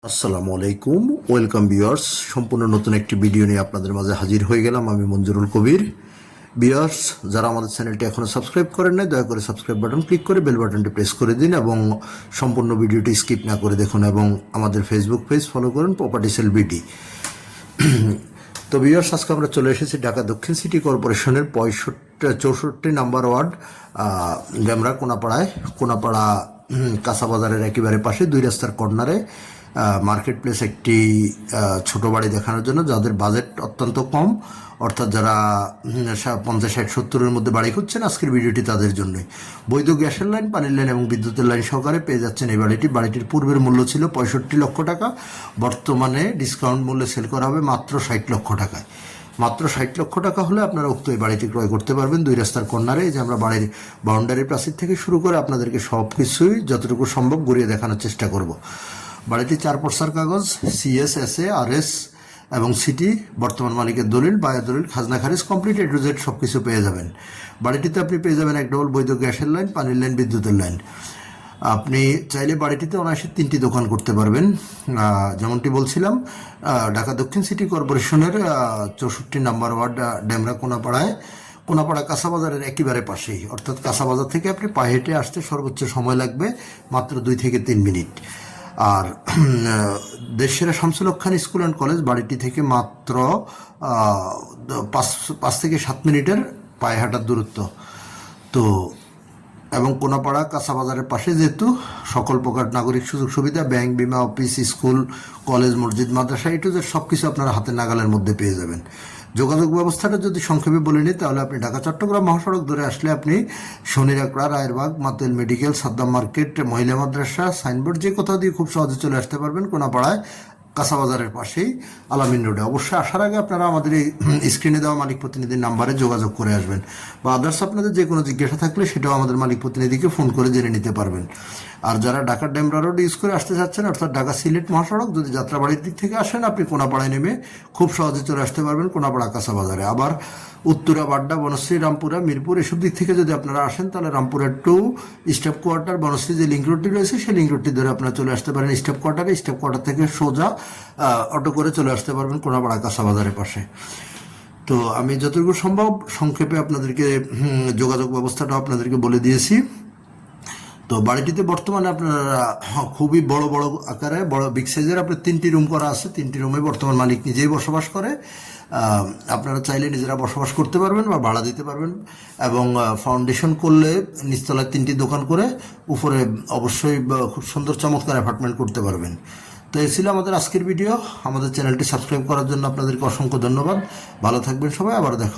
আসসালামু আলাইকুম, welcome viewers. সম্পূর্ণ নতুন একটি ভিডিও নিয়ে আপনাদের মাঝে হাজির হয়ে গেলাম। আমি মঞ্জুরুল কবির। ভিউয়ার্স, যারা আমাদের চ্যানেলটি এখনও সাবস্ক্রাইব করেন নাই, দয়া করে সাবস্ক্রাইব বাটন ক্লিক করে বেল বাটনটি প্রেস করে দিন এবং সম্পূর্ণ ভিডিওটি স্কিপ না করে দেখুন এবং আমাদের ফেসবুক পেজ ফলো করুন, প্রপার্টি সেল বিডি। তো ভিউয়ার্স, আজকে আমরা চলে এসেছি ঢাকা দক্ষিণ সিটি কর্পোরেশনের 64 নাম্বার ওয়ার্ড, ডেমরা কোনাপাড়া কাঁচা বাজারের একেবারে পাশে 2 রাস্তার কর্নারে মার্কেট প্লেস একটি ছোট বাড়ি দেখানোর জন্য। যাদের বাজেট অত্যন্ত কম, অর্থাৎ যারা 50, 60, 70-এর মধ্যে বাড়ি খুঁজছেন, আজকের ভিডিওটি তাদের জন্যই। বৈধ গ্যাসের লাইন, পানির লাইন এবং বিদ্যুতের লাইন সহকারে পেয়ে যাচ্ছেন এই বাড়িটির পূর্বের মূল্য ছিল 65 লক্ষ টাকা। বর্তমানে ডিসকাউন্ট মূল্যে সেল করা হবে মাত্র 60 লক্ষ টাকায়। মাত্র 60 লক্ষ টাকা হলে আপনারা উক্ত এই বাড়িটি ক্রয় করতে পারবেন 2 রাস্তার কর্নারে। যে আমরা বাড়ির বাউন্ডারি প্রাচীর থেকে শুরু করে আপনাদেরকে সব কিছুই যতটুকু সম্ভব ঘুরিয়ে দেখানোর চেষ্টা করব। বাড়িটি 4 পর্সার কাগজ, CS, SA, RS এবং সিটি, বর্তমান মালিকের দলিল, বায়া দলিল, খাজনা খারিজ কমপ্লিট A to Z সব কিছু পেয়ে যাবেন। বাড়িটিতে আপনি পেয়ে যাবেন এক ডবল বৈধ গ্যাসের লাইন, পানির লাইন, বিদ্যুতের লাইন। আপনি চাইলে বাড়িটিতে অনায়াসে 3টি দোকান করতে পারবেন। যেমনটি বলছিলাম, ঢাকা দক্ষিণ সিটি কর্পোরেশনের 64 নাম্বার ওয়ার্ড, ডেমরা কোনাপাড়া কাঁচা বাজারের একেবারে পাশেই। অর্থাৎ কাঁচা বাজার থেকে আপনি পায়ে হেঁটে আসতে সর্বোচ্চ সময় লাগবে মাত্র 2 থেকে 3 মিনিট। আর দেশসেরা Shamsul Haque Khan school and college বাড়িটি থেকে মাত্র 5 থেকে 7 মিনিটের পায়ে হাঁটার দূরত্ব। তো এবং কোনাপাড়া কাঁচা বাজারের পাশে যেহেতু সকল প্রকার নাগরিক সুযোগ সুবিধা, ব্যাংক, বিমা, অফিস, স্কুল, কলেজ, মসজিদ, মাদ্রাসা A to Z সব কিছু আপনারা হাতের নাগালের মধ্যে পেয়ে যাবেন। যোগাযোগ ব্যবস্থাটা যদি সংক্ষেপে বলে নিই, তাহলে আপনি ঢাকা চট্টগ্রাম মহাসড়ক ধরে আসলে আপনি শনিরাকড়া, রায়েরবাগ, মাতুয়েল মেডিকেল, সাদ্দাম মার্কেট, মহিলা মাদ্রাসা, সাইনবোর্ড যে কোথাও দিয়ে খুব সহজে চলে আসতে পারবেন কোনাপাড়ায় কাঁচা বাজারের পাশেই আলামিন রোডে। অবশ্যই আসার আগে আপনারা আমাদের এই স্ক্রিনে দেওয়া মালিক প্রতিনিধির নাম্বারে যোগাযোগ করে আসবেন, বা আদার্স আপনাদের যে কোনো জিজ্ঞাসা থাকলে সেটাও আমাদের মালিক প্রতিনিধিকে ফোন করে জেনে নিতে পারবেন। আর যারা ঢাকার ডেমরা রোড ইউজ করে আসতে চাচ্ছেন, অর্থাৎ ঢাকা সিলেট মহাসড়ক, যদি যাত্রাবাড়ির দিক থেকে আসেন, আপনি কোনাপাড়ায় নেমে খুব সহজে চলে আসতে পারবেন কোনাপাড়া কাঁচা বাজারে। আবার উত্তরা, বাড্ডা, বনশ্রী, রামপুরা, মিরপুর এসব দিক থেকে যদি আপনারা আসেন, তাহলে রামপুরের টু স্টাফ কোয়ার্টার, বনশ্রী যে লিঙ্ক রোডটি রয়েছে সেই লিঙ্ক রোডটি ধরে আপনারা চলে আসতে পারেন স্টাফ কোয়ার্টার থেকে সোজা অটো করে চলে আসতে পারবেন কোনাপাড়া কাঁচা বাজারের পাশে। তো আমি যতটুকু সম্ভব সংক্ষেপে আপনাদেরকে যোগাযোগ ব্যবস্থাটা আপনাদেরকে বলে দিয়েছি। তো বাড়িটিতে বর্তমানে আপনারা খুবই বড় আকারে বিগ সাইজের আপনার 3টি রুম করা আছে। 3টি রুমে বর্তমান মালিক নিজেই বসবাস করে। আপনারা চাইলে নিজেরা বসবাস করতে পারবেন বা ভাড়া দিতে পারবেন। এবং ফাউন্ডেশন করলে নিচতলায় 3টি দোকান করে উপরে অবশ্যই খুব সুন্দর চমৎকার অ্যাপার্টমেন্ট করতে পারবেন। তো এই ছিল আমাদের আজকের ভিডিও। আমাদের চ্যানেলটি সাবস্ক্রাইব করার জন্য আপনাদেরকে অসংখ্য ধন্যবাদ। ভালো থাকবেন সবাই, আবার দেখা।